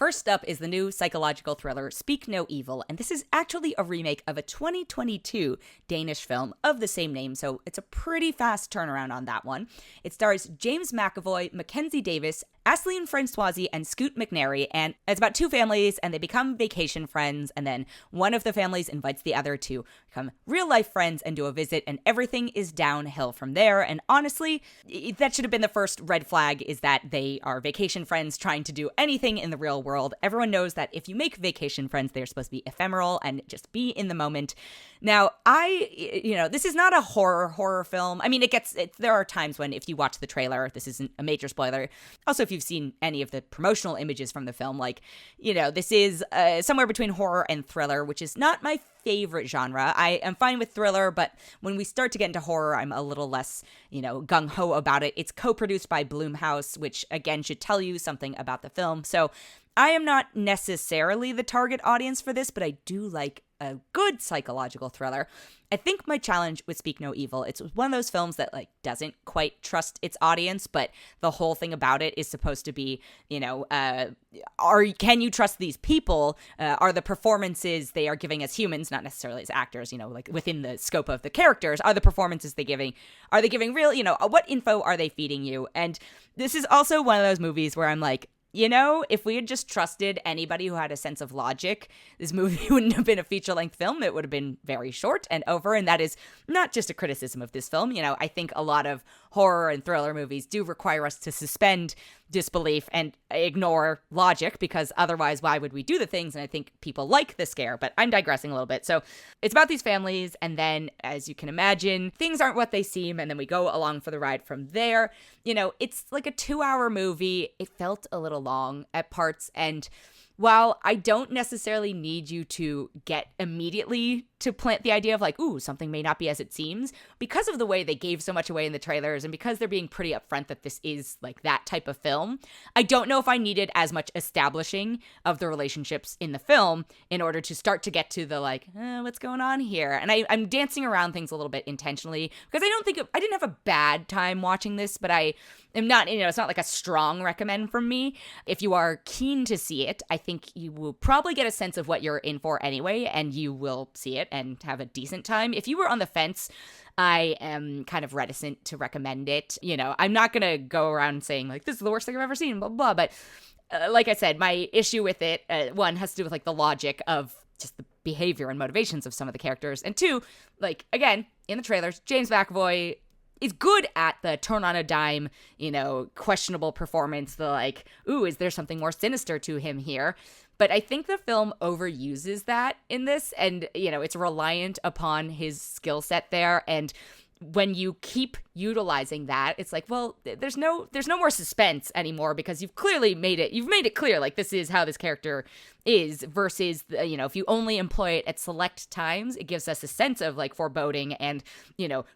First up is the new psychological thriller Speak No Evil, and this is actually a remake of a 2022 Danish film of the same name, so it's a pretty fast turnaround on that one. It stars James McAvoy, Mackenzie Davis, Aisling Francoisi, and Scoot McNairy, and it's about two families, and they become vacation friends, and then one of the families invites the other to become real-life friends and do a visit, and everything is downhill from there. And honestly, that should have been the first red flag, is that they are vacation friends trying to do anything in the real world. Everyone knows that if you make vacation friends, they're supposed to be ephemeral and just be in the moment. Now, this is not a horror film. I mean, there are times when, if you watch the trailer, this isn't a major spoiler. Also, if you've seen any of the promotional images from the film, this is somewhere between horror and thriller, which is not my favorite genre. I am fine with thriller, but when we start to get into horror, I'm a little less, gung-ho about it. It's co-produced by Blumhouse, which, again, should tell you something about the film. So I am not necessarily the target audience for this, but I do like a good psychological thriller. I think my challenge with Speak No Evil, it's one of those films that doesn't quite trust its audience, but the whole thing about it is supposed to be, can you trust these people? Are the performances they are giving as humans, not necessarily as actors, within the scope of the characters, are they giving real, what info are they feeding you? And this is also one of those movies where I'm like, if we had just trusted anybody who had a sense of logic, this movie wouldn't have been a feature-length film. It would have been very short and over, and that is not just a criticism of this film. I think a lot of horror and thriller movies do require us to suspend disbelief and ignore logic, because otherwise, why would we do the things? And I think people like the scare, but I'm digressing a little bit. So it's about these families, and then, as you can imagine, things aren't what they seem, and then we go along for the ride from there. It's like a 2-hour movie. It felt a little long at parts, and while I don't necessarily need you to get immediately to plant the idea of something may not be as it seems, because of the way they gave so much away in the trailers, and because they're being pretty upfront that this is that type of film, I don't know if I needed as much establishing of the relationships in the film in order to start to get to the what's going on here. And I'm dancing around things a little bit intentionally, because I didn't have a bad time watching this, but I am not, it's not like a strong recommend from me. If you are keen to see it, I think you will probably get a sense of what you're in for anyway, and you will see it and have a decent time. If you were on the fence, I am kind of reticent to recommend it. I'm not going to go around saying this is the worst thing I've ever seen, blah, blah, but like I said, my issue with it, one, has to do with the logic of just the behavior and motivations of some of the characters. And two, again, in the trailers, James McAvoy is good at the turn on a dime, questionable performance, is there something more sinister to him here? But I think the film overuses that in this, and, it's reliant upon his skill set there. And when you keep utilizing that, it's there's no more suspense anymore, because you've made it clear, this is how this character is, versus, if you only employ it at select times, it gives us a sense of foreboding and,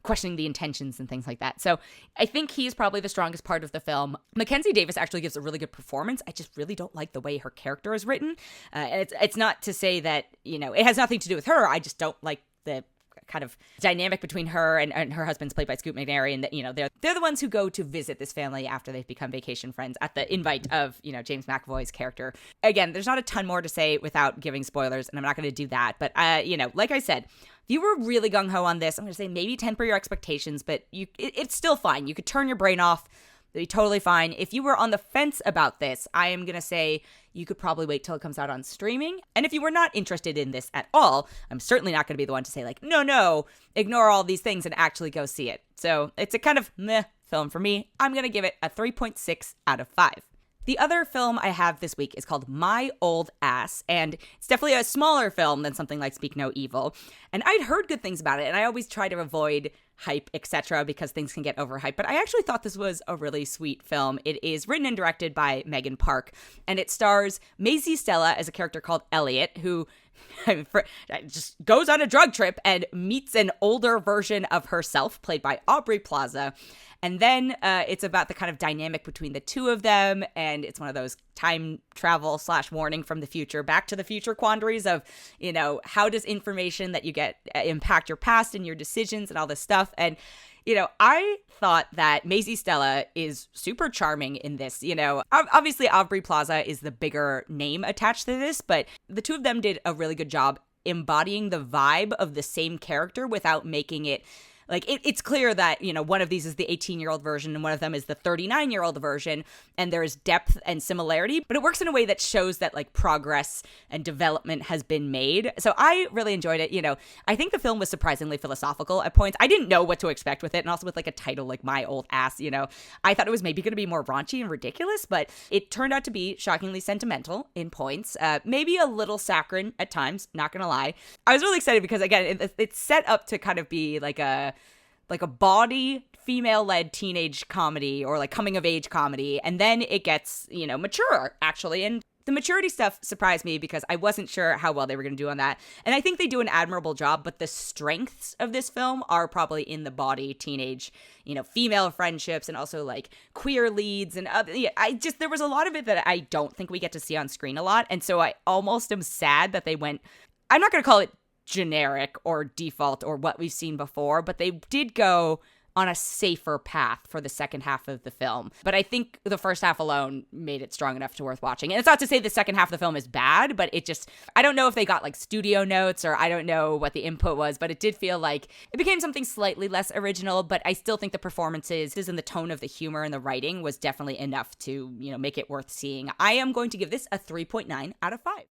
questioning the intentions and things like that. So I think he's probably the strongest part of the film. Mackenzie Davis actually gives a really good performance. I just really don't like the way her character is written. It's not to say that, it has nothing to do with her. I just don't like the kind of dynamic between her and her husband's played by Scoot McNairy, and that they're the ones who go to visit this family after they've become vacation friends at the invite of James McAvoy's character. Again, there's not a ton more to say without giving spoilers, and I'm not going to do that. But like I said, if you were really gung-ho on this, I'm going to say maybe temper your expectations, but it's still fine. You could turn your brain off. It'd be totally fine. If you were on the fence about this, I am going to say you could probably wait till it comes out on streaming. And if you were not interested in this at all, I'm certainly not going to be the one to say no, ignore all these things and actually go see it. So it's a kind of meh film for me. I'm going to give it a 3.6 out of 5. The other film I have this week is called My Old Ass, and it's definitely a smaller film than something like Speak No Evil. And I'd heard good things about it, and I always try to avoid hype, etc., because things can get overhyped. But I actually thought this was a really sweet film. It is written and directed by Megan Park, and it stars Maisie Stella as a character called Elliot, who just goes on a drug trip and meets an older version of herself, played by Aubrey Plaza. And then it's about the kind of dynamic between the two of them, and it's one of those time travel / warning from the future, back to the future quandaries of, how does information that you get impact your past and your decisions and all this stuff. And I thought that Maisie Stella is super charming in this. Obviously Aubrey Plaza is the bigger name attached to this, but the two of them did a really good job embodying the vibe of the same character without making it like it's clear that, one of these is the 18-year-old version and one of them is the 39-year-old version, and there's depth and similarity, but it works in a way that shows that like progress and development has been made. So I really enjoyed it. I think the film was surprisingly philosophical at points. I didn't know what to expect with it, and also with like a title like My Old Ass, I thought it was maybe going to be more raunchy and ridiculous, but it turned out to be shockingly sentimental in points, maybe a little saccharine at times, not gonna lie. I was really excited because, again, it's set up to kind of be like a bawdy female-led teenage comedy or like coming-of-age comedy, and then it gets, mature, actually. And the maturity stuff surprised me because I wasn't sure how well they were going to do on that. And I think they do an admirable job, but the strengths of this film are probably in the bawdy teenage, female friendships and also like queer leads and other, there was a lot of it that I don't think we get to see on screen a lot. And so I almost am sad that they went, I'm not going to call it generic or default or what we've seen before, but they did go on a safer path for the second half of the film. But I think the first half alone made it strong enough to worth watching. And it's not to say the second half of the film is bad, but I don't know if they got like studio notes or I don't know what the input was, but it did feel like it became something slightly less original, but I still think the performances and the tone of the humor and the writing was definitely enough to, make it worth seeing. I am going to give this a 3.9 out of 5.